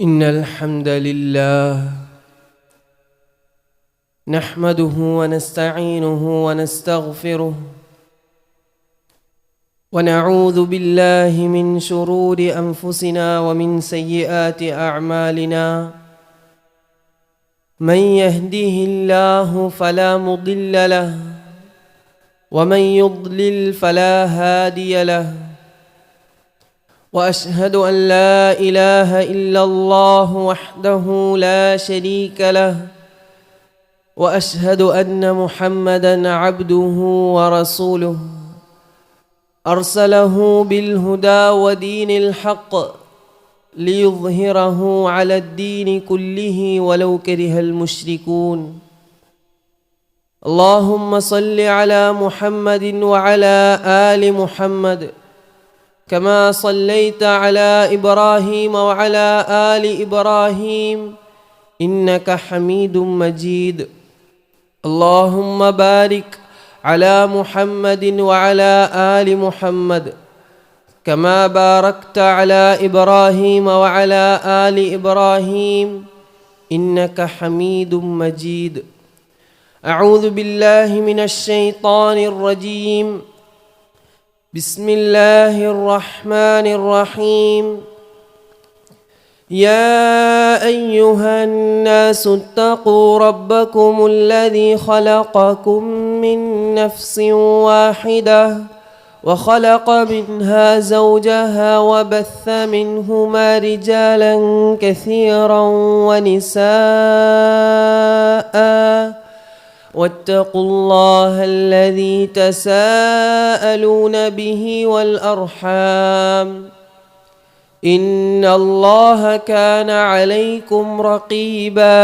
إن الحمد لله نحمده ونستعينه ونستغفره ونعوذ بالله من شرور أنفسنا ومن سيئات أعمالنا. من يهده الله فلا مضل له ومن يضلل فلا هادي له، وأشهد أن لا إله إلا الله وحده لا شريك له، وأشهد أن محمدًا عبده ورسوله أرسله بالهدى ودين الحق ليظهره على الدين كله ولو كره المشركون. اللهم صل على محمد وعلى آل محمد كما صليت على إبراهيم وعلى آل إبراهيم إنك حميد مجيد. اللهم بارك على محمد وعلى آل محمد كما باركت على إبراهيم وعلى آل إبراهيم إنك حميد مجيد. أعوذ بالله من الشيطان الرجيم. بسم الله الرحمن الرحيم. يا أيها الناس اتقوا ربكم الذي خلقكم من نفس واحدة وخلق منها زوجها وبث منهما رجالا كثيرا ونساء، واتقوا الله الذي تساءلون به والأرحام إن الله كان عليكم رقيبا.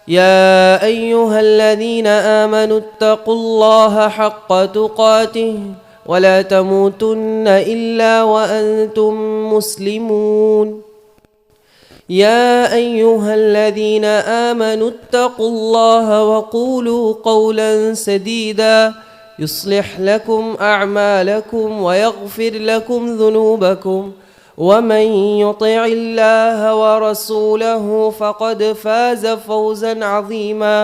يا أيها الذين آمنوا اتقوا الله حق تقاته ولا تموتن إلا وأنتم مسلمون. يا أيها الذين آمنوا اتقوا الله وقولوا قولا سديدا يصلح لكم أعمالكم ويغفر لكم ذنوبكم، ومن يطع الله ورسوله فقد فاز فوزا عظيما.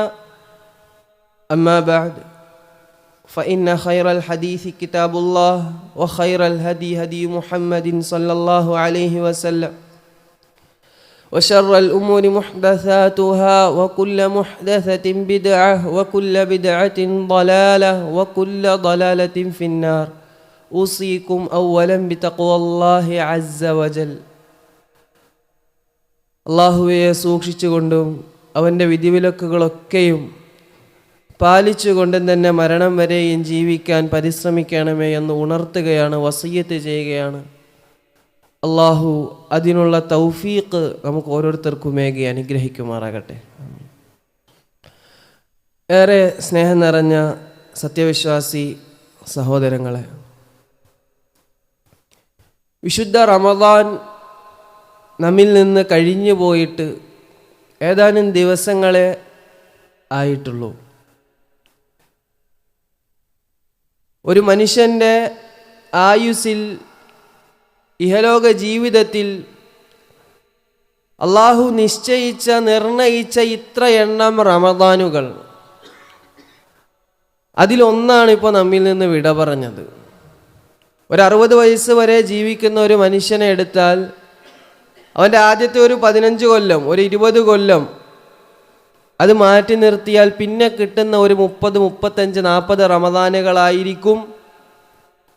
أما بعد، فإن خير الحديث كتاب الله، وخير الهدي هدي محمد صلى الله عليه وسلم، وشر الأمور محدثاتها، وكل محدثة بدعة، وكل بدعة ضلالة، وكل ضلالة في النار. أوصيكم أولا بتقوى الله عز وجل. അള്ളാഹുവെ സൂക്ഷിച്ചുകൊണ്ടും അവൻ്റെ വിധിവിലക്കുകളൊക്കെയും പാലിച്ചുകൊണ്ടും തന്നെ മരണം വരെയും ജീവിക്കാൻ പരിശ്രമിക്കണമേ എന്ന് ഉണർത്തുകയാണ്, വസിയ്യത്ത് ചെയ്യുകയാണ്. അള്ളാഹു അതിനുള്ള തൗഫീഖ് നമുക്ക് ഓരോരുത്തർക്കുമേകി അനുഗ്രഹിക്കുമാറാകട്ടെ. ഏറെ സ്നേഹം നിറഞ്ഞ സത്യവിശ്വാസി സഹോദരങ്ങളെ, വിശുദ്ധ റമദാൻ നമ്മിൽ നിന്ന് കഴിഞ്ഞു പോയിട്ട് ഏതാനും ദിവസങ്ങളെ ആയിട്ടുള്ളൂ. ഒരു മനുഷ്യൻ്റെ ആയുസ്സിൽ, ഇഹലോക ജീവിതത്തിൽ അള്ളാഹു നിശ്ചയിച്ച, നിർണയിച്ച ഇത്ര എണ്ണം റമദാനുകൾ, അതിലൊന്നാണ് ഇപ്പോൾ നമ്മിൽ നിന്ന് വിട പറഞ്ഞത്. ഒരു 60 വയസ്സ് വരെ ജീവിക്കുന്ന ഒരു മനുഷ്യനെ എടുത്താൽ അവൻ്റെ ആദ്യത്തെ ഒരു 15 കൊല്ലം, ഒരു 20 കൊല്ലം അത് മാറ്റി നിർത്തിയാൽ പിന്നെ കിട്ടുന്ന ഒരു 30, 35, 40 റമദാനുകളായിരിക്കും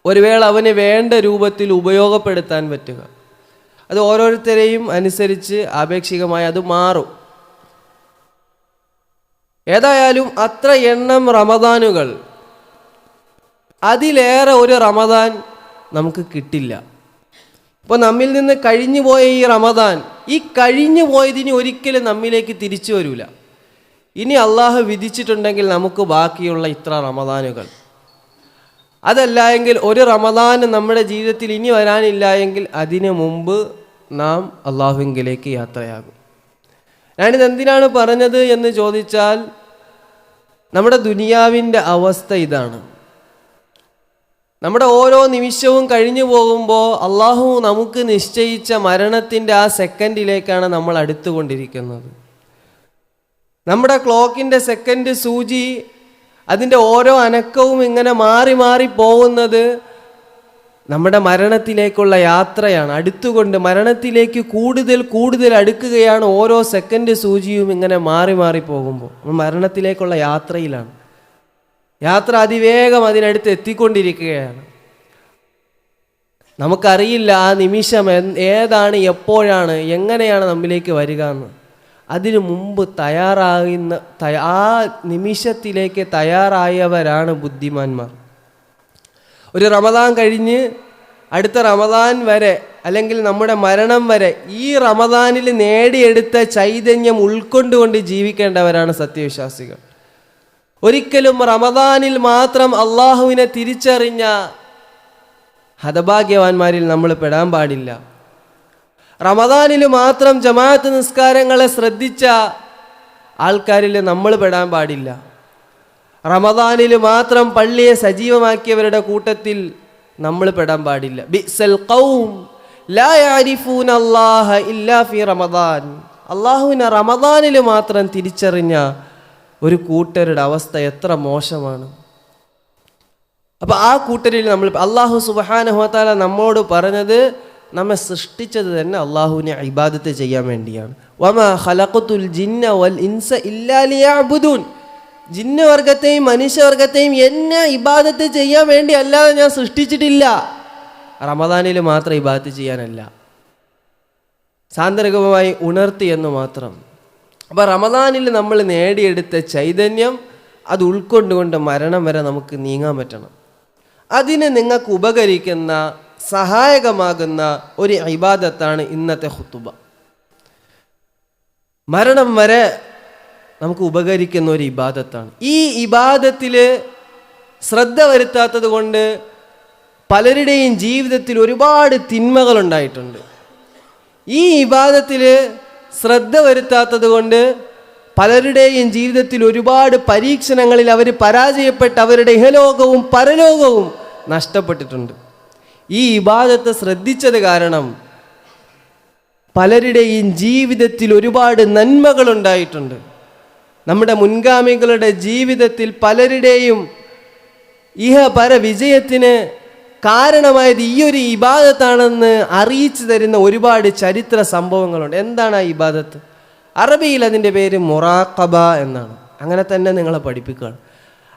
ഒരു വേള അവന് വേണ്ട രൂപത്തിൽ ഉപയോഗപ്പെടുത്താൻ പറ്റുക. അത് ഓരോരുത്തരെയും അനുസരിച്ച് ആപേക്ഷികമായി അത് മാറും. ഏതായാലും അത്ര എണ്ണം റമദാനുകൾ, അതിലേറെ ഒരു റമദാൻ നമുക്ക് കിട്ടില്ല. ഇപ്പോൾ നമ്മിൽ നിന്ന് കഴിഞ്ഞു പോയ ഈ റമദാൻ, ഈ കഴിഞ്ഞു പോയതിന് ഒരിക്കലും നമ്മിലേക്ക് തിരിച്ചു വരില്ല. ഇനി അള്ളാഹു വിധിച്ചിട്ടുണ്ടെങ്കിൽ നമുക്ക് ബാക്കിയുള്ള ഇത്ര റമദാനുകൾ, അതല്ല എങ്കിൽ ഒരു റമദാൻ നമ്മുടെ ജീവിതത്തിൽ ഇനി വരാനില്ല എങ്കിൽ അതിനു മുമ്പ് നാം അള്ളാഹുവിലേക്ക് യാത്രയാകും. ഞാനിത് എന്തിനാണ് പറഞ്ഞത് എന്ന് ചോദിച്ചാൽ, നമ്മുടെ ദുനിയാവിൻ്റെ അവസ്ഥ ഇതാണ്. നമ്മുടെ ഓരോ നിമിഷവും കഴിഞ്ഞു പോകുമ്പോൾ അള്ളാഹു നമുക്ക് നിശ്ചയിച്ച മരണത്തിൻ്റെ ആ സെക്കൻഡിലേക്കാണ് നമ്മൾ അടുത്തുകൊണ്ടിരിക്കുന്നത്. നമ്മുടെ ക്ലോക്കിൻ്റെ സെക്കൻഡ് സൂചി അതിൻ്റെ ഓരോ അനക്കവും ഇങ്ങനെ മാറി മാറി പോകുന്നത് നമ്മുടെ മരണത്തിലേക്കുള്ള യാത്രയാണ്. അടുത്തുകൊണ്ട് മരണത്തിലേക്ക് കൂടുതൽ കൂടുതൽ അടുക്കുകയാണ്. ഓരോ സെക്കൻഡ് സൂചിയും ഇങ്ങനെ മാറി മാറി പോകുമ്പോൾ മരണത്തിലേക്കുള്ള യാത്രയിലാണ്. യാത്ര അതിവേഗം അതിനടുത്ത് എത്തിക്കൊണ്ടിരിക്കുകയാണ്. നമുക്കറിയില്ല ആ നിമിഷം ഏതാണ്, എപ്പോഴാണ്, എങ്ങനെയാണ് നമ്മിലേക്ക് വരിക എന്ന്. അതിനു മുമ്പ് ആ നിമിഷത്തിലേക്ക് തയ്യാറായവരാണ് ബുദ്ധിമാന്മാർ. ഒരു റമദാൻ കഴിഞ്ഞ് അടുത്ത റമദാൻ വരെ അല്ലെങ്കിൽ നമ്മുടെ മരണം വരെ ഈ റമദാനിൽ നേടിയെടുത്ത ചൈതന്യം ഉൾക്കൊണ്ടുകൊണ്ട് ജീവിക്കേണ്ടവരാണ് സത്യവിശ്വാസികൾ. ഒരിക്കലും റമദാനിൽ മാത്രം അള്ളാഹുവിനെ തിരിച്ചറിഞ്ഞ ഹതഭാഗ്യവാന്മാരിൽ നമ്മൾ പെടാൻ പാടില്ല. റമദാനിൽ മാത്രം ജമാഅത്ത് നിസ്കാരങ്ങളെ ശ്രദ്ധിച്ച ആൾക്കാരിൽ നമ്മൾ പെടാൻ പാടില്ല. റമദാനിൽ മാത്രം പള്ളിയെ സജീവമാക്കിയവരുടെ കൂട്ടത്തിൽ നമ്മൾ പെടാൻ പാടില്ല. ബിഅ്സൽ ഖൗം ലാ യഅരിഫൂന അല്ലാഹ ഇല്ലാ ഫീ റമദാൻ. അള്ളാഹുവിനെ റമദാനിൽ മാത്രം തിരിച്ചറിഞ്ഞ ഒരു കൂട്ടരുടെ അവസ്ഥ എത്ര മോശമാണ്. അപ്പോൾ ആ കൂട്ടരിൽ നമ്മൾ അള്ളാഹു സുബ്ഹാനഹു വ തആല നമ്മോട് പറഞ്ഞത് നമ്മെ സൃഷ്ടിച്ചത് തന്നെ അള്ളാഹുവിനെ ഇബാദത്ത് ചെയ്യാൻ വേണ്ടിയാണ്. വമാ ഖലഖതുൽ ജിന്ന വൽ ഇൻസ ഇല്ലാ ലിയഅ്ബുദൂൻ. ജിന്നവർഗത്തെയും മനുഷ്യവർഗത്തെയും എന്നെ ഇബാദത്ത് ചെയ്യാൻ വേണ്ടി അല്ലാതെ ഞാൻ സൃഷ്ടിച്ചിട്ടില്ല. റമദാനിൽ മാത്രം ഇബാദത്ത് ചെയ്യാനല്ല, സാന്ദർഭികമായി ഉണർത്തി എന്ന് മാത്രം. അപ്പോൾ റമദാനിൽ നമ്മൾ നേടിയെടുത്ത ചൈതന്യം അത് ഉൾക്കൊണ്ടുകൊണ്ട് മരണം വരെ നമുക്ക് നീങ്ങാൻ പറ്റണം. അതിന് നിങ്ങൾക്ക് ഉപകരിക്കുന്ന സഹായകമാകുന്ന ഒരു ഇബാദത്താണ് ഇന്നത്തെ ഖുതുബ. മരണം വരെ നമുക്ക് ഉപകരിക്കുന്ന ഒരു ഇബാദത്താണ്. ഈ ഇബാദത്തിൽ ശ്രദ്ധ വരുത്താത്തത് കൊണ്ട് പലരുടെയും ജീവിതത്തിൽ ഒരുപാട് തിന്മകളുണ്ടായിട്ടുണ്ട്. ഈ ഇബാദത്തിൽ ശ്രദ്ധ വരുത്താത്തത് കൊണ്ട് പലരുടെയും ജീവിതത്തിൽ ഒരുപാട് പരീക്ഷണങ്ങളിൽ അവർ പരാജയപ്പെട്ട് അവരുടെ ഇഹലോകവും പരലോകവും നഷ്ടപ്പെട്ടിട്ടുണ്ട്. ഈ ഇബാദത്ത് ശ്രദ്ധിച്ചത് കാരണം പലരുടെയും ജീവിതത്തിൽ ഒരുപാട് നന്മകളുണ്ടായിട്ടുണ്ട്. നമ്മുടെ മുൻഗാമികളുടെ ജീവിതത്തിൽ പലരുടെയും പര വിജയത്തിന് കാരണമായത് ഈ ഒരു ഇബാദത്താണെന്ന് അറിയിച്ചു തരുന്ന ഒരുപാട് ചരിത്ര സംഭവങ്ങളുണ്ട്. എന്താണ് ആ ഇബാദത്ത്? അറബിയിൽ അതിൻ്റെ പേര് മുറാഖബ എന്നാണ്. അങ്ങനെ തന്നെ നിങ്ങളെ പഠിപ്പിക്കുകയാണ്.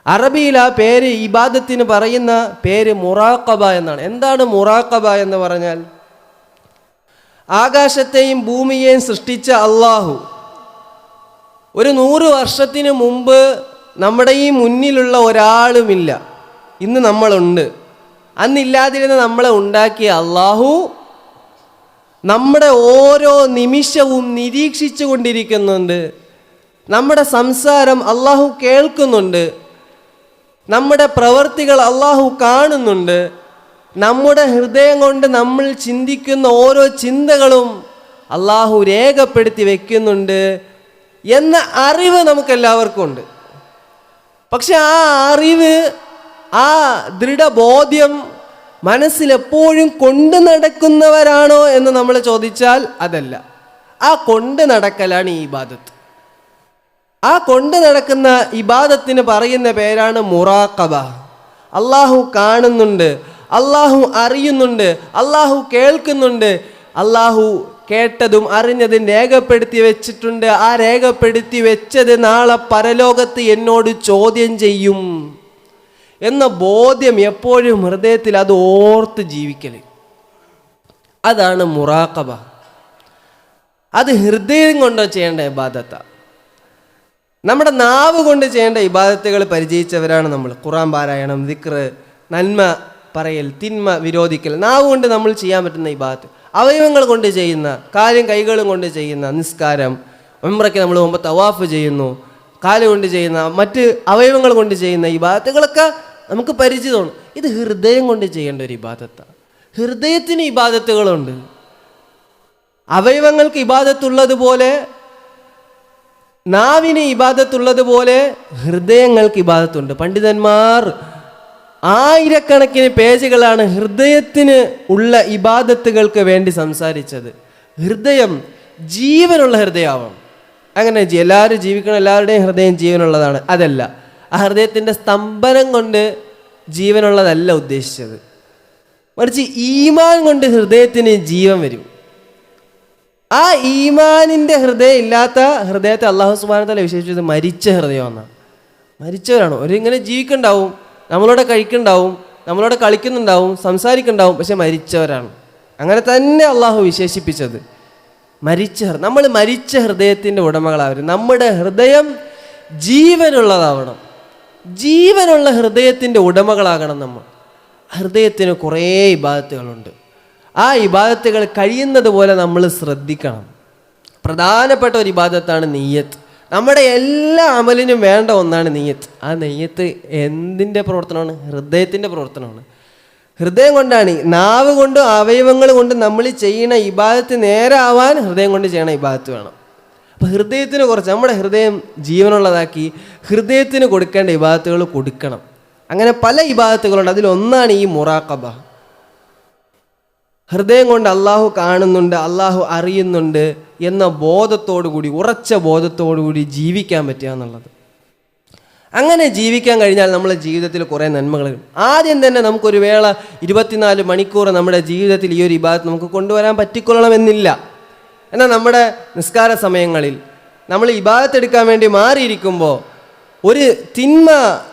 അറബിയിൽ ആ പേര് ഇബാദത്തിന് പറയുന്ന പേര് മുറാഖബ എന്നാണ്. എന്താണ് മുറാഖബ എന്ന് പറഞ്ഞാൽ, ആകാശത്തെയും ഭൂമിയെയും സൃഷ്ടിച്ച അള്ളാഹു ഒരു 100 വർഷത്തിന് മുമ്പ് നമ്മുടെ ഈ മുന്നിലുള്ള ഒരാളുമില്ല, ഇന്ന് നമ്മളുണ്ട്. അന്നില്ലാതിരുന്ന നമ്മളെ ഉണ്ടാക്കിയ അള്ളാഹു നമ്മുടെ ഓരോ നിമിഷവും നിരീക്ഷിച്ചു കൊണ്ടിരിക്കുന്നുണ്ട്. നമ്മുടെ സംസാരം അള്ളാഹു കേൾക്കുന്നുണ്ട്. നമ്മുടെ പ്രവൃത്തികൾ അള്ളാഹു കാണുന്നുണ്ട്. നമ്മുടെ ഹൃദയം കൊണ്ട് നമ്മൾ ചിന്തിക്കുന്ന ഓരോ ചിന്തകളും അള്ളാഹു രേഖപ്പെടുത്തി വയ്ക്കുന്നുണ്ട് എന്ന അറിവ് നമുക്കെല്ലാവർക്കും ഉണ്ട്. പക്ഷെ ആ അറിവ്, ആ ദൃഢബോധ്യം മനസ്സിലെപ്പോഴും കൊണ്ടു നടക്കുന്നവരാണോ എന്ന് നമ്മൾ ചോദിച്ചാൽ അതല്ല. ആ കൊണ്ട് നടക്കലാണ് ഈ ഇബാദത്ത്. ആ കൊണ്ട് നടക്കുന്ന ഇബാദത്തിന് പറയുന്ന പേരാണ് മുറാഖബ. അള്ളാഹു കാണുന്നുണ്ട്, അള്ളാഹു അറിയുന്നുണ്ട്, അള്ളാഹു കേൾക്കുന്നുണ്ട്. അള്ളാഹു കേട്ടതും അറിഞ്ഞതും രേഖപ്പെടുത്തി വെച്ചിട്ടുണ്ട്. ആ രേഖപ്പെടുത്തി വെച്ചത് നാളെ പരലോകത്ത് എന്നോട് ചോദ്യം ചെയ്യും എന്ന ബോധ്യം എപ്പോഴും ഹൃദയത്തിൽ അത് ഓർത്ത് ജീവിക്കൽ, അതാണ് മുറാഖബ. അത് ഹൃദയം കൊണ്ട് ചെയ്യേണ്ട ഇബാദത്താണ്. നമ്മുടെ നാവ് കൊണ്ട് ചെയ്യേണ്ട ഇബാദത്തുകൾ പരിചയിച്ചവരാണ് നമ്മൾ. ഖുർആൻ പാരായണം, ദിക്ർ, നന്മ പറയൽ, തിന്മ വിരോധിക്കൽ, നാവ് കൊണ്ട് നമ്മൾ ചെയ്യാൻ പറ്റുന്ന ഇബാദത്ത്. അവയവങ്ങൾ കൊണ്ട് ചെയ്യുന്ന കാലും കൈകളും കൊണ്ട് ചെയ്യുന്ന നിസ്കാരം, ഉംറയ്ക്ക് നമ്മൾ മുമ്പ് തവാഫ് ചെയ്യുന്നു, കാല് കൊണ്ട് ചെയ്യുന്ന മറ്റ് അവയവങ്ങൾ കൊണ്ട് ചെയ്യുന്ന ഇബാദത്തുകളൊക്കെ നമുക്ക് പരിചിതമാണ്. ഇത് ഹൃദയം കൊണ്ട് ചെയ്യേണ്ട ഒരു ഇബാദത്താണ്. ഹൃദയത്തിന് ഇബാദത്തുകളുണ്ട്. അവയവങ്ങൾക്ക് ഇബാദത്തുള്ളതുപോലെ, നാവിന് ഇബാദത്തുള്ളതുപോലെ ഹൃദയങ്ങൾക്ക് ഇബാദത്തുണ്ട്. പണ്ഡിതന്മാർ ആയിരക്കണക്കിന് പേജുകളാണ് ഹൃദയത്തിന് ഉള്ള ഇബാദത്തുകൾക്ക് വേണ്ടി സംസാരിച്ചത്. ഹൃദയം ജീവനുള്ള ഹൃദയമാവണം. അങ്ങനെ എല്ലാവരും ജീവിക്കണം, എല്ലാവരുടെയും ഹൃദയം ജീവനുള്ളതാണ്, അതല്ല. ആ ഹൃദയത്തിൻ്റെ സ്തംഭനം കൊണ്ട് ജീവനുള്ളതല്ല ഉദ്ദേശിച്ചത്, മറിച്ച് ഈമാൻ കൊണ്ട് ഹൃദയത്തിന് ജീവൻ വരും. ആ ഈമാനിൻ്റെ ഹൃദയം ഇല്ലാത്ത ഹൃദയത്തെ അല്ലാഹു സുബ്ഹാനഹു വ തആല വിശേഷിച്ചത് മരിച്ച ഹൃദയമെന്നാണ്. മരിച്ചവരാണ്. ഒരിങ്ങനെ ജീവിക്കുന്നുണ്ടാവും, നമ്മളോട് കഴിക്കുന്നുണ്ടാവും, നമ്മളോട് കളിക്കുന്നുണ്ടാവും, സംസാരിക്കുന്നുണ്ടാവും, പക്ഷെ മരിച്ചവരാണ്. അങ്ങനെ തന്നെ അള്ളാഹു വിശേഷിപ്പിച്ചത്. നമ്മൾ മരിച്ച ഹൃദയത്തിൻ്റെ ഉടമകളാവരും. നമ്മുടെ ഹൃദയം ജീവനുള്ളതാവണം. ജീവനുള്ള ഹൃദയത്തിൻ്റെ ഉടമകളാകണം നമ്മൾ. ഹൃദയത്തിന് കുറേ ഇബാദത്തുകളുണ്ട്. ആ ഇബാദത്തുകൾ കഴിയുന്നത് പോലെ നമ്മൾ ശ്രദ്ധിക്കണം. പ്രധാനപ്പെട്ട ഒരു ഇബാദത്താണ് നിയ്യത്ത്. നമ്മുടെ എല്ലാ അമലിനും വേണ്ട ഒന്നാണ് നിയ്യത്ത്. ആ നിയ്യത്ത് എന്തിൻ്റെ പ്രവർത്തനമാണ്? ഹൃദയത്തിൻ്റെ പ്രവർത്തനമാണ്. ഹൃദയം കൊണ്ടാണ്, നാവ് കൊണ്ടും അവയവങ്ങൾ കൊണ്ടും നമ്മൾ ചെയ്യുന്ന ഇബാദത്ത് നേരെ ആവാൻ ഹൃദയം കൊണ്ട് ചെയ്യണ ഇബാദത്ത് വേണം. അപ്പോൾ ഹൃദയത്തിന് കുറച്ച് നമ്മുടെ ഹൃദയം ജീവനുള്ളതാക്കി ഹൃദയത്തിന് കൊടുക്കേണ്ട ഇബാദത്തുകൾ കൊടുക്കണം. അങ്ങനെ പല ഇബാദത്തുകളുണ്ട്. അതിലൊന്നാണ് ഈ മുറാഖബ. ഹൃദയം കൊണ്ട് അള്ളാഹു കാണുന്നുണ്ട്, അള്ളാഹു അറിയുന്നുണ്ട് എന്ന ബോധത്തോടു കൂടി, ഉറച്ച ബോധത്തോടു കൂടി ജീവിക്കാൻ പറ്റുക എന്നുള്ളത്. അങ്ങനെ ജീവിക്കാൻ കഴിഞ്ഞാൽ നമ്മുടെ ജീവിതത്തിൽ കുറേ നന്മകൾ. ആദ്യം തന്നെ നമുക്കൊരു വേള 24 മണിക്കൂർ നമ്മുടെ ജീവിതത്തിൽ ഈ ഒരു ഇബാദത്ത് നമുക്ക് കൊണ്ടുവരാൻ പറ്റിക്കൊള്ളണമെന്നില്ല. എന്നാൽ നമ്മുടെ നിസ്കാര സമയങ്ങളിൽ നമ്മൾ ഇബാദത്ത് എടുക്കാൻ വേണ്ടി മാറിയിരിക്കുമ്പോൾ ഒരു തിന്മ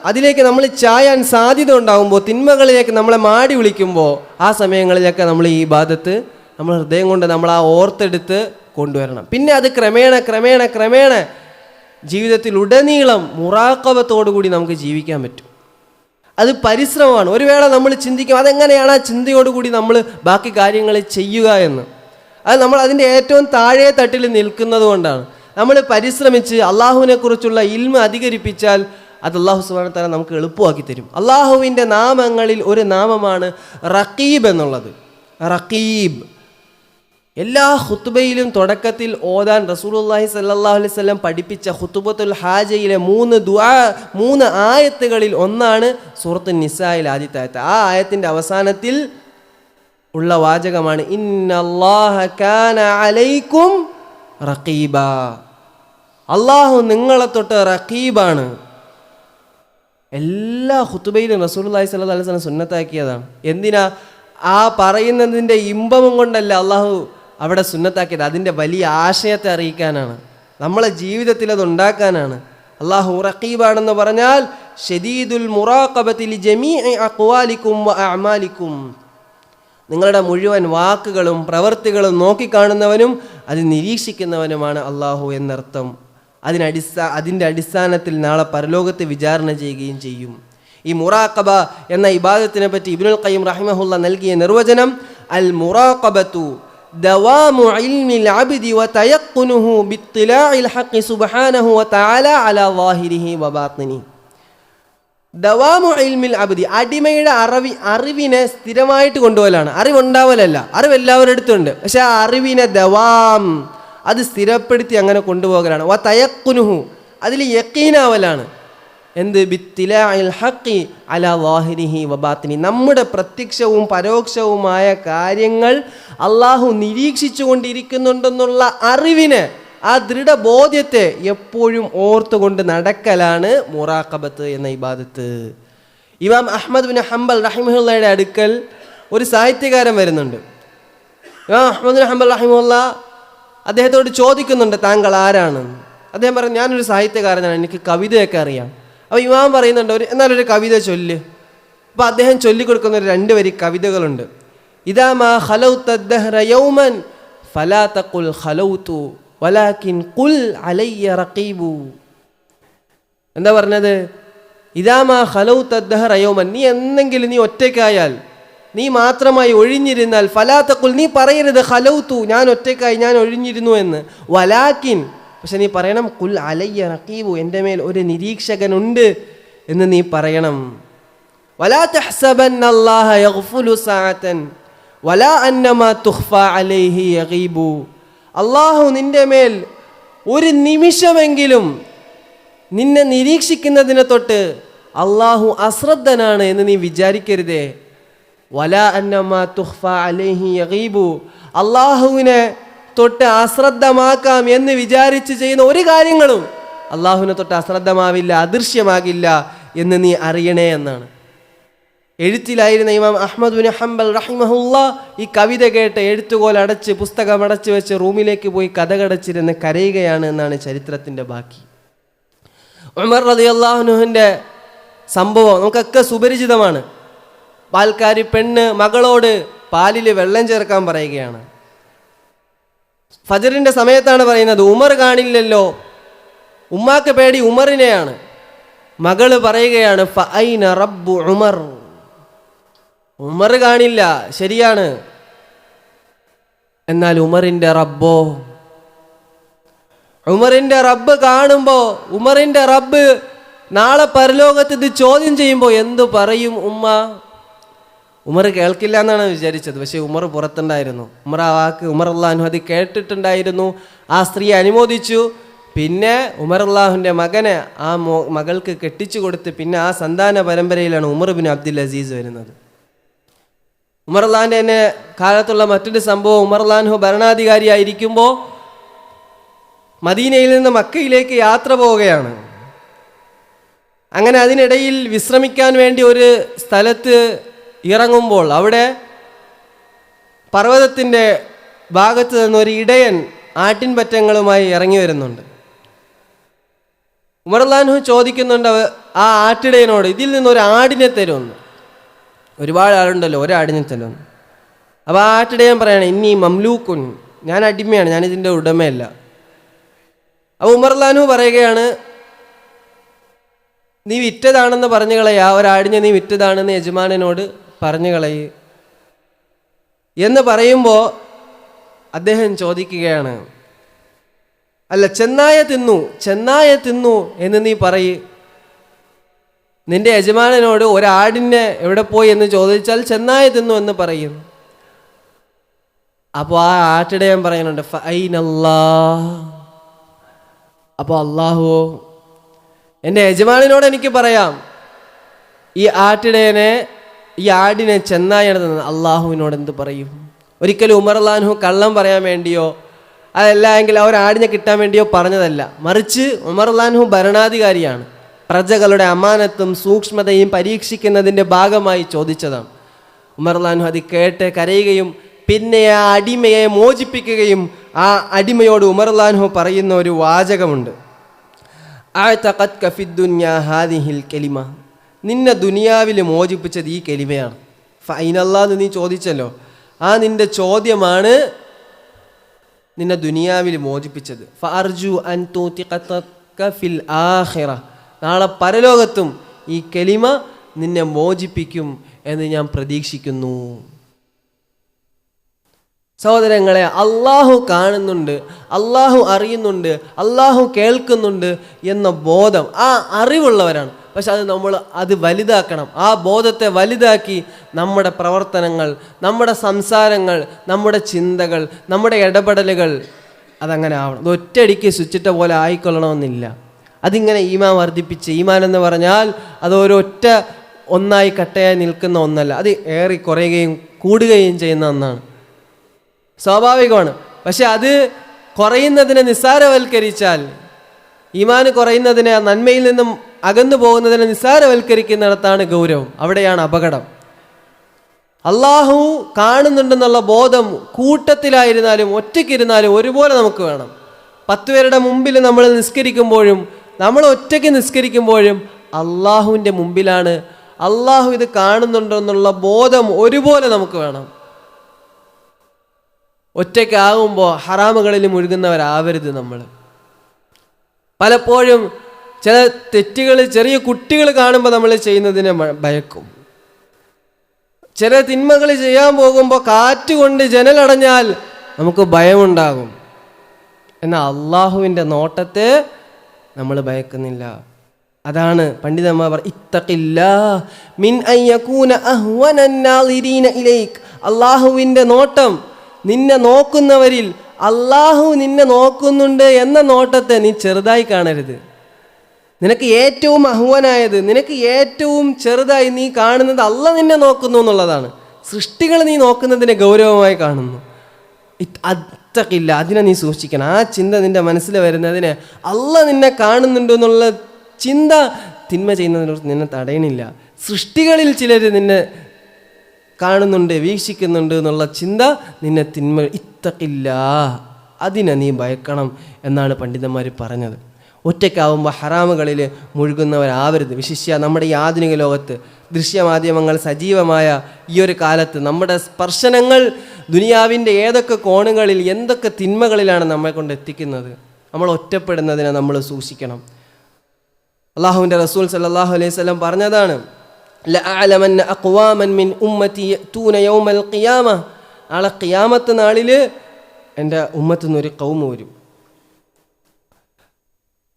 അതിലേക്ക് നമ്മൾ ചായാൻ സാധ്യത ഉണ്ടാകുമ്പോൾ, തിന്മകളിലേക്ക് നമ്മളെ മാടി വിളിക്കുമ്പോൾ, ആ സമയങ്ങളിലൊക്കെ നമ്മൾ ഈ ഇബാദത്ത് നമ്മൾ ഹൃദയം കൊണ്ട് നമ്മൾ ആ ഓർത്തെടുത്ത് കൊണ്ടുവരണം. പിന്നെ അത് ക്രമേണ ജീവിതത്തിൽ ഉടനീളം മുറാഖബത്തോടു കൂടി നമുക്ക് ജീവിക്കാൻ പറ്റും. അത് പരിശ്രമമാണ്. ഒരു വേള നമ്മൾ ചിന്തിക്കും അതെങ്ങനെയാണ് ആ ചിന്തയോടുകൂടി നമ്മൾ ബാക്കി കാര്യങ്ങൾ ചെയ്യുക എന്ന്. അത് നമ്മൾ അതിൻ്റെ ഏറ്റവും താഴെ തട്ടിൽ നിൽക്കുന്നത് കൊണ്ടാണ്. നമ്മൾ പരിശ്രമിച്ച് അള്ളാഹുവിനെ കുറിച്ചുള്ള ഇൽമ അധികരിപ്പിച്ചാൽ അത് അല്ലാഹു സുബ്ഹാനഹു വ തആല നമുക്ക് എളുപ്പമാക്കി തരും. അള്ളാഹുവിൻ്റെ നാമങ്ങളിൽ ഒരു നാമമാണ് റഖീബ് എന്നുള്ളത്. റഖീബ് എല്ലാ ഖുത്ബയിലും തുടക്കത്തിൽ ഓതാൻ റസൂലുള്ളാഹി സ്വല്ലല്ലാഹു അലൈഹി വസല്ലം പഠിപ്പിച്ച ഖുത്ബത്തുൽ ഹാജയിലെ 3 ആയത്തുകളിൽ ഒന്നാണ് സൂറത്തുൻ നിസായിൽ ആദ്യത്തെ ആയത്ത്. ആ ആയത്തിൻ്റെ അവസാനത്തിൽ ഉള്ള വാചകമാണ് ഇന്നല്ലാഹ കാന അലൈക്കും റഖീബ. അള്ളാഹു നിങ്ങളെ തൊട്ട് റഖീബാണ്. എല്ലാ ഖുത്ബയിലും റസൂലുള്ളാഹി സ്വല്ലല്ലാഹു അലൈഹി വസല്ലം സുന്നത്താക്കിയതാണ്. എന്തിനാ? ആ പറയുന്നതിൻ്റെ ഇമ്പം കൊണ്ടല്ല അള്ളാഹു അവിടെ സുന്നത്താക്കിയത്, അതിൻ്റെ വലിയ ആശയത്തെ അറിയിക്കാനാണ്, നമ്മളെ ജീവിതത്തിൽ അത് ഉണ്ടാക്കാനാണ്. അള്ളാഹു റഖീബാണെന്ന് പറഞ്ഞാൽ ശദീദുൽ മുറാഖബതി ലിജമീഇ അഖ്വാലിക്കും വ അഅമാലിക്കും, നിങ്ങളുടെ മുഴുവൻ വാക്കുകളും പ്രവൃത്തികളും നോക്കിക്കാണുന്നവനും അത് നിരീക്ഷിക്കുന്നവനുമാണ് അള്ളാഹു എന്നർത്ഥം. അതിൻ്റെ അടിസ്ഥാനത്തിൽ നാളെ പരലോകത്തെ വിചാരണ ചെയ്യുകയും ചെയ്യും. ഈ മുറാഖബ എന്ന ഇബാദത്തിനെ പറ്റി ഇബ്നുൽ ഖയ്യിം റഹിമഹുള്ള നൽകിയ നിർവചനം അൽ മുറാഖബത്തു ദവാമു ഇൽമിൽ അബ്ദി വ തയഖ്ഖുനുഹു ബിത്തിലാഇൽ ഹഖ് സുബ്ഹാനഹു വ തആല അലാ ളാഹിരിഹി വ ബാത്തിനിഹി. ദവാമു ഇൽമിൽ അബ്ദി, അടിമയുടെ അറിവിനെ സ്ഥിരമായിട്ട് കൊണ്ടുപോകലാണ്. അറിവുണ്ടാവലല്ല, അറിവ് എല്ലാവരുടെ അടുത്തുണ്ട്, പക്ഷെ ആ അറിവിനെ ദവാം, അത് സ്ഥിരപ്പെടുത്തി അങ്ങനെ കൊണ്ടുപോകലാണ്. വ തയഖ്ഖുനുഹു, അതിൽ യഖീനാവലാണ്. എന്ത്? ബിത്തിലാഇൽ ഹഖ് അലാ ളാഹിരിഹി വ ബാത്തിനി, നമ്മുടെ പ്രത്യക്ഷവും പരോക്ഷവുമായ കാര്യങ്ങൾ അള്ളാഹു നിരീക്ഷിച്ചു കൊണ്ടിരിക്കുന്നുണ്ടെന്നുള്ള അറിവിനെ, ആ ദൃഢബോധ്യത്തെ എപ്പോഴും ഓർത്തുകൊണ്ട് നടക്കലാണ് മുറാഖബത്ത് എന്ന ഇബാദത്ത്. ഇമാം അഹ്മദ് ബിൻ ഹംബൽ റഹിമഹുള്ളയുടെ അടുക്കൽ ഒരു സാഹിത്യകാരൻ വരുന്നുണ്ട്. ഇമാം അഹ്മദ് ബിൻ ഹംബൽ റഹിമഹുള്ള അദ്ദേഹത്തോട് ചോദിക്കുന്നുണ്ട്, താങ്കൾ ആരാണ്? അദ്ദേഹം പറഞ്ഞു, ഞാനൊരു സാഹിത്യകാരനാണ്, എനിക്ക് കവിതയൊക്കെ അറിയാം. അപ്പോൾ ഇമാം പറയുന്നുണ്ട്, എന്നാലൊരു കവിത ചൊല്ല്. അപ്പോൾ അദ്ദേഹം ചൊല്ലിക്കൊടുക്കുന്ന 2 വരി കവിതകളുണ്ട്. ഇദാ മാ ഖലൗത ദഹ്റ യൗമൻ ഫലാ തഖുൽ ഖലൗതു വലാകിൻ ഖുൽ അലയ്യ റഖീബു. എന്താ പറഞ്ഞത്? ഇദാ മാ ഖലൗത ദഹ്റ യൗമൻ, നീ എന്നെങ്കിലും നീ ഒറ്റയ്ക്കായാൽ, നീ മാത്രമായി ഒഴിഞ്ഞിരുന്നാൽ, ഫലാ തഖുൽ, നീ പറയരുത് ഖലൗതു, ഞാൻ ഒറ്റയ്ക്കായി, ഞാൻ ഒഴിഞ്ഞിരുന്നു എന്ന്. വലാകിൻ, പക്ഷെ നീ പറയണം ഖുൽ അലയ്യ റഖീബു, എൻ്റെ മേൽ ഒരു നിരീക്ഷകനുണ്ട് എന്ന് നീ പറയണം. വലാ തഹ്സബന്ന അല്ലാഹ യഗ്ഫുലു സഅതൻ വലാ അന്നമാ തുഖ്ഫാ അലൈഹി യഗീബു. അള്ളാഹു നിന്റെ മേൽ ഒരു നിമിഷമെങ്കിലും നിന്നെ നിരീക്ഷിക്കുന്നതിനെ തൊട്ട് അള്ളാഹു അശ്രദ്ധനാണ് എന്ന് നീ വിചാരിക്കരുതേ. വലാ അന്നമാ തുഖ്ഫ അലൈഹി യഗീബു, അള്ളാഹുവിനെ തൊട്ട് അശ്രദ്ധമാക്കാം എന്ന് വിചാരിച്ച് ചെയ്യുന്ന ഒരു കാര്യങ്ങളും അള്ളാഹുവിനെ തൊട്ട് അശ്രദ്ധമാവില്ല, അദൃശ്യമാകില്ല എന്ന് നീ അറിയണേ എന്നാണ്. എഴുത്തിലായിരുന്ന ഇമാം അഹ്മദ് ബിൻ ഹംബൽ റഹിമഹുല്ലാ ഈ കവിത കേട്ട് എഴുത്തുകോൽ അടച്ച് പുസ്തകം അടച്ച് വെച്ച് റൂമിലേക്ക് പോയി കഥകടച്ചിരുന്ന് കരയുകയാണ് എന്നാണ് ചരിത്രത്തിൻ്റെ ബാക്കി. ഉമർ റളിയല്ലാഹു അൻഹുവിൻ്റെ സംഭവം നമുക്കൊക്കെ സുപരിചിതമാണ്. പാൽക്കാരി പെണ്ണ് മകളോട് പാലിൽ വെള്ളം ചേർക്കാൻ പറയുകയാണ്. ഫജറിൻ്റെ സമയത്താണ് പറയുന്നത്. ഉമർ കാണില്ലല്ലോ, ഉമ്മാക്ക് പേടി ഉമറിനെയാണ്. മകള് പറയുകയാണ് ഫഅൈന റബ്ബു ഉമർ, ഉമർ കാണില്ല, ശരിയാണ്, എന്നാൽ ഉമറിൻ്റെ റബ്ബോ, ഉമറിൻ്റെ റബ്ബ് കാണുമ്പോൾ ഉമറിൻ്റെ റബ്ബ് നാളെ പരലോകത്ത് ഇത് ചോദ്യം ചെയ്യുമ്പോൾ എന്തു പറയും ഉമ്മ? ഉമർ കേൾക്കില്ല എന്നാണ് വിചാരിച്ചത്. പക്ഷേ ഉമർ പുറത്തുണ്ടായിരുന്നു. ഉമർ ആ വാക്ക് ഉമർ അള്ളാഹു അത് കേട്ടിട്ടുണ്ടായിരുന്നു. ആ സ്ത്രീയെ അനുമോദിച്ചു. പിന്നെ ഉമർ അള്ളാഹുവിൻ്റെ മകനെ ആ മകൾക്ക് കെട്ടിച്ചു കൊടുത്ത് പിന്നെ ആ സന്താന പരമ്പരയിലാണ് ഉമർ ബിൻ അബ്ദുൽ അസീസ് വരുന്നത്. ഉമർ അള്ളാഹിൻ്റെ തന്നെ കാലത്തുള്ള മറ്റൊരു സംഭവം, ഉമർ അള്ളാഹു ഭരണാധികാരിയായിരിക്കുമ്പോൾ മദീനയിൽ നിന്ന് മക്കയിലേക്ക് യാത്ര പോവുകയാണ്. അങ്ങനെ അതിനിടയിൽ വിശ്രമിക്കാൻ വേണ്ടി ഒരു സ്ഥലത്ത് ഇറങ്ങുമ്പോൾ അവിടെ പർവ്വതത്തിൻ്റെ ഭാഗത്ത് നിന്ന് ഒരു ഇടയൻ ആട്ടിൻപറ്റങ്ങളുമായി ഇറങ്ങി വരുന്നുണ്ട്. ഉമർ അള്ളാഹു ചോദിക്കുന്നുണ്ട് ആ ആട്ടിടയനോട്, ഇതിൽ നിന്നൊരു ആടിനെ തരുമെന്ന്. ഒരുപാട് ആളുണ്ടല്ലോ, ഒരാടിനെ തരുമെന്ന്. അപ്പോൾ ആ ആട്ടിടയൻ പറയണേ ഇന്നീ മംലൂക്കുൻ, ഞാൻ അടിമയാണ്, ഞാനിതിൻ്റെ ഉടമയല്ല. അപ്പോൾ ഉമർ അള്ളാഹു പറയുകയാണ് നീ വിറ്റതാണെന്ന് പറഞ്ഞു കളയുക, ഒരാടിനെ നീ വിറ്റതാണെന്ന് യജമാനനോട് പറഞ്ഞു കളയുക എന്ന് പറയുമ്പോൾ അദ്ദേഹം ചോദിക്കുകയാണ്, അല്ല ചെന്നായ തിന്നു എന്ന് നീ പറയ്. നിന്റെ യജമാനനോട് ഒരാടിനെ എവിടെ പോയി എന്ന് ചോദിച്ചാൽ ചെന്നായ തിന്നു എന്ന് പറയും. അപ്പോൾ ആ ആട്ടിടയൻ പറയുന്നുണ്ട് ഫഅൈനല്ലാഹ്, അപ്പോൾ അള്ളാഹുവോ? എൻ്റെ യജമാനനോട് എനിക്ക് പറയാം ഈ ആടിനെ ചെന്നായാണ് തന്നത്, അള്ളാഹുവിനോട് എന്ത് പറയും? ഒരിക്കലും ഉമർ അള്ളാഹു കള്ളം പറയാൻ വേണ്ടിയോ അതല്ല എങ്കിൽ ആ ഒരു ആടിനെ കിട്ടാൻ വേണ്ടിയോ പറഞ്ഞതല്ല. മറിച്ച് ഉമർ അള്ളാഹു ഭരണാധികാരിയാണ്. പ്രജകളുടെ അമാനത്തും സൂക്ഷ്മതയും പരീക്ഷിക്കുന്നതിൻ്റെ ഭാഗമായി ചോദിച്ചതാണ്. ഉമർ അള്ളാഹു അത് കേട്ട് കരയുകയും പിന്നെ ആ അടിമയെ മോചിപ്പിക്കുകയും ആ അടിമയോട് ഉമർ അള്ളാഹു പറയുന്ന ഒരു വാചകമുണ്ട്, നിന്നെ ദുനിയാവിൽ മോചിപ്പിച്ചത് ഈ കെലിമയാണ്. ഫൈനല്ലാന്ന് നീ ചോദിച്ചല്ലോ, ആ നിന്റെ ചോദ്യമാണ് നിന്നെ ദുനിയാവിൽ മോചിപ്പിച്ചത്. ഫഅർജു അൻ തൂതിഖക ഫിൽ ആഖിറ, നാളെ പരലോകത്തും ഈ കെലിമ നിന്നെ മോചിപ്പിക്കും എന്ന് ഞാൻ പ്രതീക്ഷിക്കുന്നു. സഹോദരങ്ങളെ, അള്ളാഹു കാണുന്നുണ്ട്, അള്ളാഹു അറിയുന്നുണ്ട്, അള്ളാഹു കേൾക്കുന്നുണ്ട് എന്ന ബോധം, ആ അറിവുള്ളവരാണ്. പക്ഷെ അത് വലുതാക്കണം. ആ ബോധത്തെ വലുതാക്കി നമ്മുടെ പ്രവർത്തനങ്ങൾ, നമ്മുടെ സംസാരങ്ങൾ, നമ്മുടെ ചിന്തകൾ, നമ്മുടെ ഇടപെടലുകൾ അതങ്ങനെ ആവണം. അത് ഒറ്റയടിക്ക് സ്വിച്ചിട്ട പോലെ ആയിക്കൊള്ളണമെന്നില്ല. അതിങ്ങനെ ഈമാൻ വർദ്ധിപ്പിച്ച്, ഈമാൻ എന്ന് പറഞ്ഞാൽ അത് ഒരൊറ്റ ഒന്നായി കട്ടയായി നിൽക്കുന്ന ഒന്നല്ല, അത് ഏറി കുറയുകയും കൂടുകയും ചെയ്യുന്ന ഒന്നാണ്. സ്വാഭാവികമാണ്. പക്ഷെ അത് കുറയുന്നതിനെ നിസ്സാരവൽക്കരിച്ചാൽ, ഈമാന് കുറയുന്നതിനെ, നന്മയിൽ നിന്നും അകന്നു പോകുന്നതിനെ നിസ്സാരവൽക്കരിക്കുന്നിടത്താണ് ഗൗരവം, അവിടെയാണ് അപകടം. അള്ളാഹു കാണുന്നുണ്ടെന്നുള്ള ബോധം കൂട്ടത്തിലായിരുന്നാലും ഒറ്റയ്ക്കിരുന്നാലും ഒരുപോലെ നമുക്ക് വേണം. 10 പേരുടെ മുമ്പിൽ നമ്മൾ നിസ്കരിക്കുമ്പോഴും നമ്മൾ ഒറ്റയ്ക്ക് നിസ്കരിക്കുമ്പോഴും അള്ളാഹുവിൻ്റെ മുമ്പിലാണ്. അള്ളാഹു ഇത് കാണുന്നുണ്ടെന്നുള്ള ബോധം ഒരുപോലെ നമുക്ക് വേണം. ഒറ്റയ്ക്കാകുമ്പോൾ ഹറാമുകളിൽ മുഴുകുന്നവരാവരുത് നമ്മൾ. പലപ്പോഴും ചില തെറ്റുകൾ ചെറിയ കുട്ടികൾ കാണുമ്പോൾ നമ്മൾ ചെയ്യുന്നതിനെ ഭയക്കും. ചില തിന്മകൾ ചെയ്യാൻ പോകുമ്പോൾ കാറ്റുകൊണ്ട് ജനലടഞ്ഞാൽ നമുക്ക് ഭയമുണ്ടാകും. എന്നാൽ അള്ളാഹുവിൻ്റെ നോട്ടത്തെ നമ്മൾ ഭയക്കുന്നില്ല. അതാണ് പണ്ഡിതന്മാർ ഇത്തഖില്ലാഹ് മിൻ അൻ യകൂന അഹ്വനൻ നാളിരീന ഇലൈക്, അള്ളാഹുവിൻ്റെ നോട്ടം, നിന്നെ നോക്കുന്നവരിൽ അള്ളാഹു നിന്നെ നോക്കുന്നുണ്ട് എന്ന നോട്ടത്തെ നീ ചെറുതായി കാണരുത്. നിനക്ക് ഏറ്റവും അഹ്വനായത്, നിനക്ക് ഏറ്റവും ചെറുതായി നീ കാണുന്നത് അള്ളാഹ് നിന്നെ നോക്കുന്നു എന്നുള്ളതാണ്. സൃഷ്ടികൾ നീ നോക്കുന്നതിനെ ഗൗരവമായി കാണുന്നു. അത്തക്കില്ല, അതിനെ നീ സൂക്ഷിക്കണം. ആ ചിന്ത നിൻ്റെ മനസ്സിൽ വരുന്നതിന് അള്ളാഹ് നിന്നെ കാണുന്നുണ്ട് എന്നുള്ള ചിന്ത തിന്മ ചെയ്യുന്നതിനോട് നിന്നെ തടയണില്ല. സൃഷ്ടികളിൽ ചിലർ നിന്നെ കാണുന്നുണ്ട്, വീക്ഷിക്കുന്നുണ്ട് എന്നുള്ള ചിന്ത നിന്നെ തിന്മ, ഇത്തക്കില്ല, അതിനെ നീ ഭയക്കണം എന്നാണ് പണ്ഡിതന്മാർ പറഞ്ഞത്. ഒറ്റയ്ക്കാവുമ്പോൾ ഹറാമുകളിൽ മുഴുകുന്നവരാവരുത്. വിശിഷ്യ നമ്മുടെ ഈ ആധുനിക ലോകത്ത് ദൃശ്യമാധ്യമങ്ങൾ സജീവമായ ഈ ഒരു കാലത്ത് നമ്മുടെ സ്പർശനങ്ങൾ ദുനിയാവിൻ്റെ ഏതൊക്കെ കോണുകളിൽ എന്തൊക്കെ തിന്മകളിലാണ് നമ്മെ കൊണ്ട് എത്തിക്കുന്നത്. നമ്മൾ ഒറ്റപ്പെടുന്നതിനെ നമ്മൾ സൂക്ഷിക്കണം. അള്ളാഹുവിൻ്റെ റസൂൽ സല്ലല്ലാഹു അലൈഹി വസല്ലം പറഞ്ഞതാണ്, ലഅഅലമന്ന അഖ്വാമൻ മിൻ ഉമ്മതി യഅതൂന യൗമൽ ഖിയാമ, നാളെ ഖിയാമത്ത് നാളിൽ എൻ്റെ ഉമ്മത്തിൽ നിന്നൊരു ഖൗമ് വരും,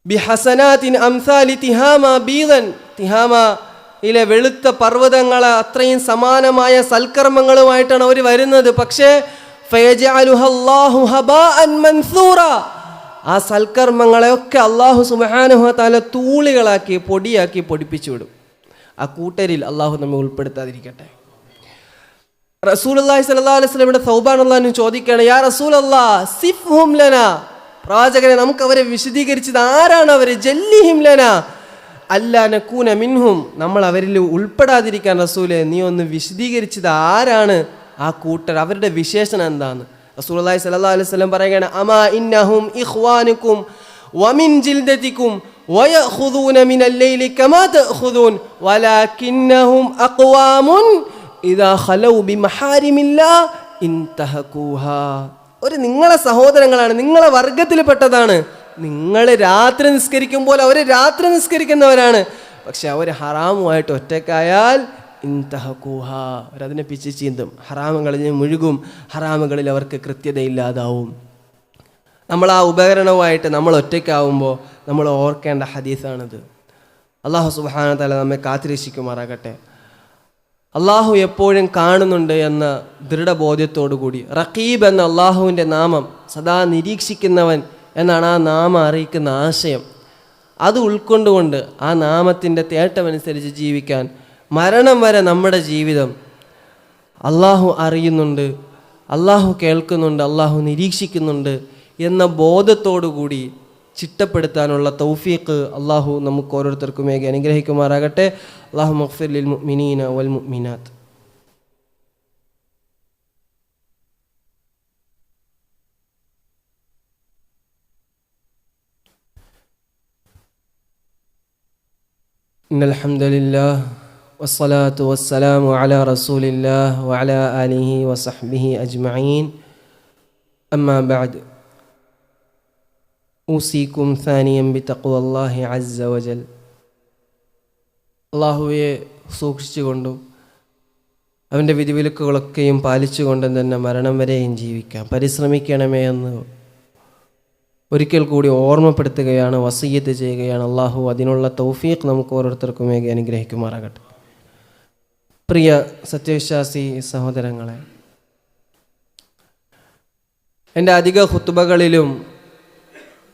ബിഹസനാത്തിൻ അംസാലി തിഹാമ ബീദൻ, തിഹാമയിലെ വെളുത്ത പർവ്വതങ്ങളെ അത്രയും സമാനമായ സൽക്കർമ്മങ്ങളുമായിട്ടാണ് അവർ വരുന്നത്. പക്ഷേ ഫയജഅലുഹല്ലാഹു ഹബാഅൻ മൻസൂറ, ആ സൽക്കർമ്മങ്ങളെയൊക്കെ അള്ളാഹു സുബ്ഹാനഹു വ തആല തൂളികളാക്കി പൊടിയാക്കി പൊടിപ്പിച്ചു വിടും. ആ കൂട്ടരിൽ അള്ളാഹു നമ്മെ ഉൾപ്പെടുത്താതിരിക്കട്ടെ. റസൂലുള്ളാഹി സ്വല്ലല്ലാഹു അലൈഹി വസല്ലമയുടെ സൗബാൻ അള്ളാഹു ചോദിക്കുകയാണ്, യാ റസൂലല്ലാഹ് സിഫ്ഹും ലനാ, പ്രവാചകനെ നമുക്ക് അവരെ വിശദീകരിച്ചത് ആരാണ് അവർ, ജല്ലിഹിം ലനാ അല്ലാ നകൂന മിൻഹും, നമ്മൾ അവരിൽ ഉൾപ്പെടാതിരിക്കാൻ റസൂലെ നീ ഒന്ന് വിശദീകരിച്ചത് ആരാണ് ആ കൂട്ടർ, അവരുടെ വിശേഷണം എന്താണ്? റസൂലുള്ളാഹി സ്വല്ലല്ലാഹു അലൈഹി വസല്ലം പറയുകയാണ്, അമാ ഇന്നഹും ഇഖ്വാനുക്കും വമിൻ ജിൽദതിക്കും വയഖുദൂന മിനൽ ലൈലി കമാ തഖുദൂൻ വലാകിന്നഹും അഖ്വാമുൻ ഇദാ ഖലൗ ബിമഹാരിമില്ലാ ഇൻതഹകൂഹാ. ഒരു നിങ്ങളെ സഹോദരങ്ങളാണ്, നിങ്ങളെ വർഗത്തിൽപ്പെട്ടതാണ്. നിങ്ങൾ രാത്രി നിസ്കരിക്കുമ്പോൾ അവർ രാത്രി നിസ്കരിക്കുന്നവരാണ്. പക്ഷെ അവർ ഹറാമുമായിട്ട് ഒറ്റക്കായാൽ ഇൻതഹകൂഹ, അവരതിനെ പിച്ച് ചീന്തും, ഹറാമുകളിൽ മുഴുകും, ഹറാമുകളിൽ അവർക്ക് കൃത്യതയില്ലാതാവും. നമ്മൾ ആ ഉപകരണവുമായിട്ട് നമ്മൾ ഒറ്റയ്ക്കാവുമ്പോൾ നമ്മൾ ഓർക്കേണ്ട ഹദീസാണിത്. അള്ളാഹു സുബ്ഹാനഹു വ തആല നമ്മെ കാത്തിരക്ഷിക്കുമാറാകട്ടെ. അള്ളാഹു എപ്പോഴും കാണുന്നുണ്ട് എന്ന ദൃഢബോധ്യത്തോടു കൂടി, റഖീബ് എന്ന അള്ളാഹുവിൻ്റെ നാമം, സദാ നിരീക്ഷിക്കുന്നവൻ എന്നാണ് ആ നാമം അറിയിക്കുന്ന ആശയം. അത് ഉൾക്കൊണ്ടുകൊണ്ട് ആ നാമത്തിൻ്റെ തേട്ടമനുസരിച്ച് ജീവിക്കാൻ മരണം വരെ നമ്മുടെ ജീവിതം അള്ളാഹു അറിയുന്നുണ്ട്, അള്ളാഹു കേൾക്കുന്നുണ്ട്, അള്ളാഹു നിരീക്ഷിക്കുന്നുണ്ട് എന്ന ബോധത്തോടു കൂടി ചിട്ടപ്പെടുത്താനുള്ള തൗഫീഖ് അള്ളാഹു നമുക്ക് ഓരോരുത്തർക്കുമേകി അനുഗ്രഹിക്കുമാറാകട്ടെ. അല്ലാഹു മഗ്ഫിർ ലിൽ മുഅ്മിനീന വൽ മുഅ്മിനാത്ത്. ഇന്നൽ ഹംദലില്ലാഹ് വസ്സലാത്തു വസ്സലാമു അലാ റസൂലില്ലാഹ് വഅലാ ആലിഹി വസഹ്ബിഹി അജ്മഈൻ. അമ്മാ ബഅദ്. ഊസിക്കും സാനിയം ബിതഖ്വല്ലാഹി അസ്സ വജൽ. അള്ളാഹുവെ സൂക്ഷിച്ചുകൊണ്ടും അവൻ്റെ വിധിവിലക്കുകളൊക്കെയും പാലിച്ചുകൊണ്ടും തന്നെ മരണം വരെയും ജീവിക്കാം പരിശ്രമിക്കണമേ എന്ന് ഒരിക്കൽ കൂടി ഓർമ്മപ്പെടുത്തുകയാണ്, വസിയ്യത്ത് ചെയ്യുകയാണ്. അള്ളാഹു അതിനുള്ള തൗഫീഖ് നമുക്ക് ഓരോരുത്തർക്കുമേകി അനുഗ്രഹിക്കുമാറാകട്ടെ. പ്രിയ സത്യവിശ്വാസി സഹോദരങ്ങളെ, എൻ്റെ അധിക ഖുത്ബകളിലും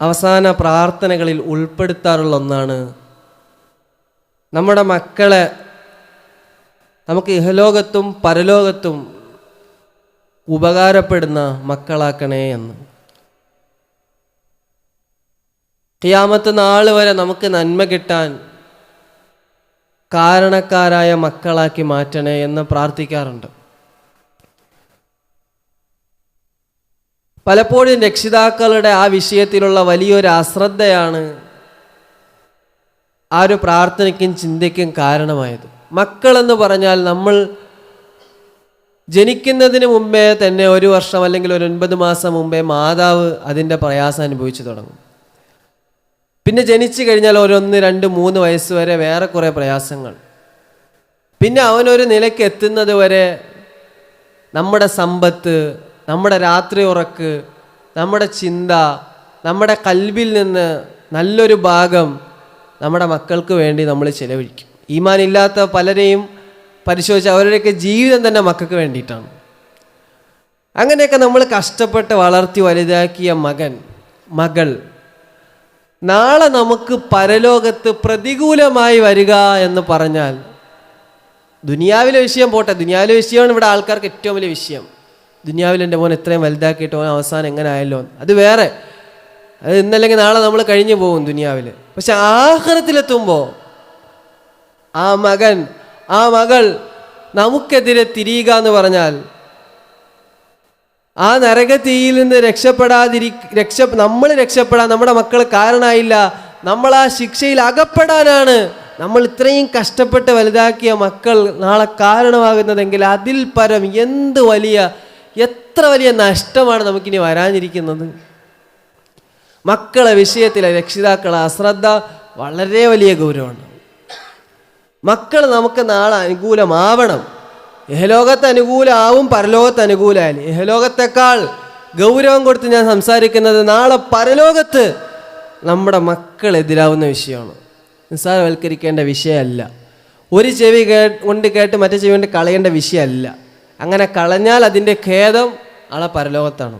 അവസാന പ്രാർത്ഥനകളിൽ ഉൾപ്പെടുത്താറുള്ള ഒന്നാണ്, നമ്മുടെ മക്കളെ നമുക്ക് ഇഹലോകത്തും പരലോകത്തും ഉപകാരപ്പെടുന്ന മക്കളാക്കണേ എന്ന്. ഖിയാമത്ത് നാൾ വരെ നമുക്ക് നന്മ കിട്ടാൻ കാരണക്കാരായ മക്കളാക്കി മാറ്റണേ എന്ന് പ്രാർത്ഥിക്കാറുണ്ട്. പലപ്പോഴും രക്ഷിതാക്കളുടെ ആ വിഷയത്തിലുള്ള വലിയൊരു അശ്രദ്ധയാണ് ആ ഒരു പ്രാർത്ഥനയ്ക്കും ചിന്തയ്ക്കും കാരണമായത്. മക്കളെന്ന് പറഞ്ഞാൽ നമ്മൾ ജനിക്കുന്നതിന് മുമ്പേ തന്നെ 1 വർഷം അല്ലെങ്കിൽ ഒരു 9 മാസം മുമ്പേ മാതാവ് അതിൻ്റെ പ്രയാസം അനുഭവിച്ചു തുടങ്ങും. പിന്നെ ജനിച്ചു കഴിഞ്ഞാൽ 1, 2, 3 വയസ്സ് വരെ വേറെ കുറേ പ്രയാസങ്ങൾ. പിന്നെ അവനൊരു നിലയ്ക്ക് എത്തുന്നത് വരെ നമ്മുടെ സമ്പത്ത്, നമ്മുടെ രാത്രി ഉറക്ക്, നമ്മുടെ ചിന്ത, നമ്മുടെ കൽബിൽ നിന്ന് നല്ലൊരു ഭാഗം നമ്മുടെ മക്കൾക്ക് വേണ്ടി നമ്മൾ ചിലവഴിക്കും. ഈമാൻ ഇല്ലാത്ത പലരെയും പരിശോധിച്ച് അവരുടെയൊക്കെ ജീവിതം തന്നെ മക്കൾക്ക് വേണ്ടിയിട്ടാണ്. അങ്ങനെയൊക്കെ നമ്മൾ കഷ്ടപ്പെട്ട് വളർത്തി വലുതാക്കിയ മകൻ, മകൾ, നാളെ നമുക്ക് പരലോകത്ത് പ്രതികൂലമായി വരിക എന്ന് പറഞ്ഞാൽ, ദുനിയാവിലെ വിഷയം പോട്ടെ, ദുനിയാവിലെ വിഷയമാണ് ഇവിടെ ആൾക്കാർക്ക് ഏറ്റവും വലിയ വിഷയം. ദുനിയാവിൽ എൻ്റെ മോൻ ഇത്രയും വലുതാക്കിയിട്ട് ഓൻ അവസാനം എങ്ങനെ ആയല്ലോ, അത് വേറെ, അത് ഇന്നല്ലെങ്കിൽ നാളെ നമ്മൾ കഴിഞ്ഞു പോകും ദുനിയാവിൽ. പക്ഷെ ആഖിറത്തിലെത്തുമ്പോൾ ആ മകൻ ആ മകൾ നമുക്കെതിരെ തിരിയുക എന്ന് പറഞ്ഞാൽ, ആ നരകത്തീയിൽ നിന്ന് നമ്മൾ രക്ഷപ്പെടാൻ നമ്മുടെ മക്കൾ കാരണമായില്ല, നമ്മൾ ആ ശിക്ഷയിൽ അകപ്പെടാനാണ് നമ്മൾ ഇത്രയും കഷ്ടപ്പെട്ട് വലുതാക്കിയ മക്കൾ നാളെ കാരണമാകുന്നതെങ്കിൽ അതിൽ പരം എത്ര വലിയ നഷ്ടമാണ് നമുക്കിനി വരാനിരിക്കുന്നത്. മക്കളെ വിഷയത്തിലെ രക്ഷിതാക്കളെ അശ്രദ്ധ വളരെ വലിയ ഗൗരവമാണ്. മക്കൾ നമുക്ക് നാളെ അനുകൂലമാവണം. ഇഹലോകത്ത് അനുകൂലമാവും, പരലോകത്ത് അനുകൂലമായാലും. ഇഹലോകത്തെക്കാൾ ഗൗരവം കൊടുത്ത് ഞാൻ സംസാരിക്കുന്നത് നാളെ പരലോകത്ത് നമ്മുടെ മക്കളെതിരാവുന്ന വിഷയമാണ്. നിസ്സാരവൽക്കരിക്കേണ്ട വിഷയമല്ല. ഒരു ചെവി കൊണ്ട് കേട്ട് മറ്റേ ചെവി കൊണ്ട് കളയേണ്ട വിഷയമല്ല. അങ്ങനെ കളഞ്ഞാൽ അതിൻ്റെ ഖേദം നാളെ പരലോകത്താണ്.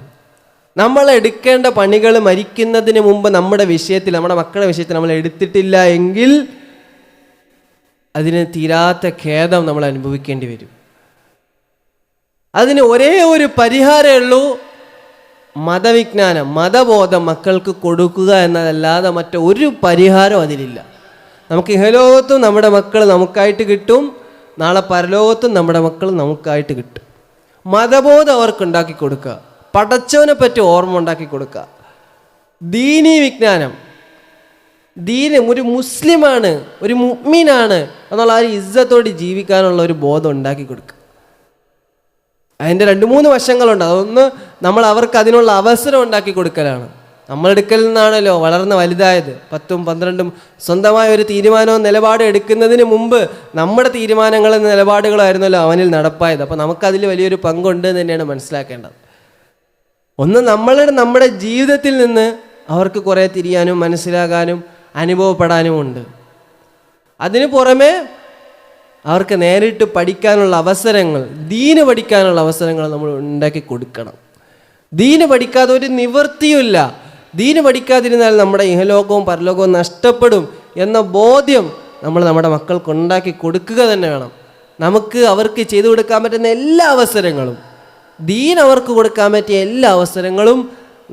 നമ്മൾ എടുക്കേണ്ട പണികൾ മരിക്കുന്നതിന് മുമ്പ് നമ്മുടെ വിഷയത്തിൽ, നമ്മുടെ മക്കളുടെ വിഷയത്തിൽ നമ്മൾ എടുത്തിട്ടില്ല എങ്കിൽ അതിന് തീരാത്ത ഖേദം നമ്മൾ അനുഭവിക്കേണ്ടി വരും. അതിന് ഒരേ ഒരു പരിഹാരമേ ഉള്ളൂ, മതവിജ്ഞാനം, മതബോധം മക്കൾക്ക് കൊടുക്കുക എന്നതല്ലാതെ മറ്റൊരു പരിഹാരം അതിലില്ല. നമുക്ക് ഇഹലോകത്തും നമ്മുടെ മക്കൾ നമുക്കായിട്ട് കിട്ടും, നാളെ പരലോകത്തും നമ്മുടെ മക്കൾ നമുക്കായിട്ട് കിട്ടും. മതബോധം അവർക്ക് ഉണ്ടാക്കി കൊടുക്കുക, പടച്ചവനെ പറ്റി ഓർമ്മ ഉണ്ടാക്കി കൊടുക്കുക, ദീനീ വിജ്ഞാനം, ഒരു മുസ്ലിമാണ്, ഒരു മുഅ്മിനാണ് എന്നുള്ള ആ ഒരു ഇസ്സത്തോടെ ജീവിക്കാനുള്ള ഒരു ബോധം ഉണ്ടാക്കി കൊടുക്കുക. അതിൻ്റെ 2-3 വശങ്ങളുണ്ട്. അതൊന്ന് നമ്മൾ അവർക്ക് അതിനുള്ള അവസരം ഉണ്ടാക്കി കൊടുക്കലാണ്. നമ്മളെടുക്കൽ നിന്നാണല്ലോ വളർന്ന് വലുതായത്. 10ഉം 12ഉം സ്വന്തമായ ഒരു തീരുമാനവും നിലപാടും എടുക്കുന്നതിന് മുമ്പ് നമ്മുടെ തീരുമാനങ്ങളും നിലപാടുകളായിരുന്നല്ലോ അവനിൽ നടപ്പായത്. അപ്പോൾ നമുക്കതിൽ വലിയൊരു പങ്കുണ്ട് എന്ന് തന്നെയാണ് മനസ്സിലാക്കേണ്ടത്. ഒന്ന് നമ്മുടെ ജീവിതത്തിൽ നിന്ന് അവർക്ക് കുറേ തിരിയാനും മനസ്സിലാകാനും അനുഭവപ്പെടാനും ഉണ്ട്. അതിനു പുറമെ അവർക്ക് നേരിട്ട് പഠിക്കാനുള്ള അവസരങ്ങൾ, ദീന് പഠിക്കാനുള്ള അവസരങ്ങൾ നമ്മൾ ഉണ്ടാക്കി കൊടുക്കണം. ദീന് പഠിക്കാതെ ഒരു നിവൃത്തിയുമില്ല. ദീന് പഠിക്കാതിരുന്നാൽ നമ്മുടെ ഇഹലോകവും പരലോകവും നഷ്ടപ്പെടും എന്ന ബോധ്യം നമ്മൾ നമ്മുടെ മക്കൾക്ക് ഉണ്ടാക്കി കൊടുക്കുക തന്നെ വേണം. നമുക്ക് അവർക്ക് ചെയ്തു കൊടുക്കാൻ പറ്റുന്ന എല്ലാ അവസരങ്ങളും, ദീൻ അവർക്ക് കൊടുക്കാൻ പറ്റിയ എല്ലാ അവസരങ്ങളും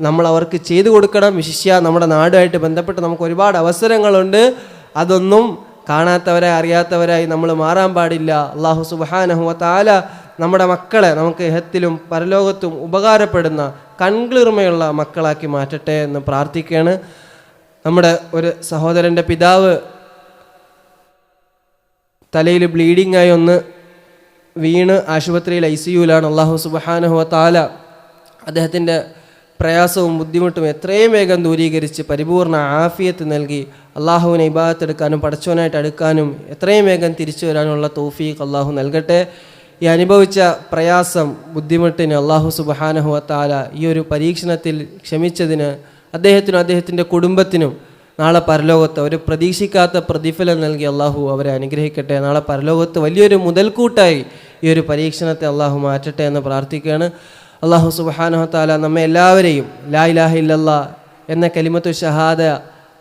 നമ്മൾ അവർക്ക് ചെയ്തു കൊടുക്കണം. വിശിഷ്യ നമ്മുടെ നാടുമായിട്ട് ബന്ധപ്പെട്ട് നമുക്ക് ഒരുപാട് അവസരങ്ങളുണ്ട്. അതൊന്നും കാണാത്തവരായി അറിയാത്തവരായി നമ്മൾ മാറാൻ പാടില്ല. അല്ലാഹു സുബ്ഹാനഹു വ തആല നമ്മുടെ മക്കളെ നമുക്ക് ഇഹത്തിലും പരലോകത്തും ഉപകാരപ്പെടുന്ന കൺകുളിർമയുള്ള മക്കളാക്കി മാറ്റട്ടെ എന്ന് പ്രാർത്ഥിക്കുകയാണ്. നമ്മുടെ ഒരു സഹോദരൻ്റെ പിതാവ് തലയിൽ ബ്ലീഡിങ്ങായി ഒന്ന് വീണ് ആശുപത്രിയിൽ ICUവിലാണ്. അല്ലാഹു സുബ്ഹാനഹു വ തആല അദ്ദേഹത്തിൻ്റെ പ്രയാസവും ബുദ്ധിമുട്ടും എത്രയും വേഗം ദൂരീകരിച്ച് പരിപൂർണ ആഫിയത്ത് നൽകി അള്ളാഹുവിനെ ഇബാദത്ത് എടുക്കാനും പടച്ചവനായിട്ട് അടുക്കാനും എത്രയും വേഗം തിരിച്ചു വരാനുള്ള തൗഫീഖ് അള്ളാഹു നൽകട്ടെ. ഈ അനുഭവിച്ച പ്രയാസം, ബുദ്ധിമുട്ടിന് അള്ളാഹു സുബ്ഹാനഹു വ തആല ഈ ഒരു പരീക്ഷണത്തിൽ ക്ഷമിച്ചതിന് അദ്ദേഹത്തിനും അദ്ദേഹത്തിൻ്റെ കുടുംബത്തിനും നാളെ പരലോകത്ത് ഒരു പ്രതീക്ഷിക്കാത്ത പ്രതിഫലം നൽകി അള്ളാഹു അവരെ അനുഗ്രഹിക്കട്ടെ. നാളെ പരലോകത്ത് വലിയൊരു മുതൽക്കൂട്ടായി ഈ ഒരു പരീക്ഷണത്തെ അള്ളാഹു മാറ്റട്ടെ എന്ന് പ്രാർത്ഥിക്കുകയാണ്. അള്ളാഹു സുബ്ഹാനഹു വ തആല നമ്മെ എല്ലാവരെയും ലാ ഇലാഹ ഇല്ലല്ലാഹ് എന്ന കലിമത്തു ഷഹാദ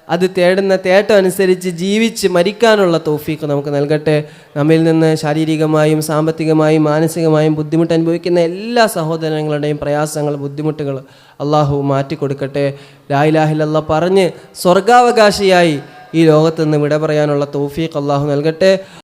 അത് തേടുന്ന തേട്ടം അനുസരിച്ച് ജീവിച്ച് മരിക്കാനുള്ള തൗഫീഖ് നമുക്ക് നൽകട്ടെ. നമ്മിൽ നിന്ന് ശാരീരികമായും സാമ്പത്തികമായും മാനസികമായും ബുദ്ധിമുട്ട് അനുഭവിക്കുന്ന എല്ലാ സഹോദരങ്ങളുടെയും പ്രയാസങ്ങൾ, ബുദ്ധിമുട്ടുകൾ അള്ളാഹു മാറ്റിക്കൊടുക്കട്ടെ. ലാ ഇലാഹ ഇല്ലല്ലാഹ് പറഞ്ഞ് സ്വർഗാവകാശിയായി ഈ ലോകത്ത് നിന്ന് വിട പറയാനുള്ള തൗഫീഖ് അള്ളാഹു നൽകട്ടെ.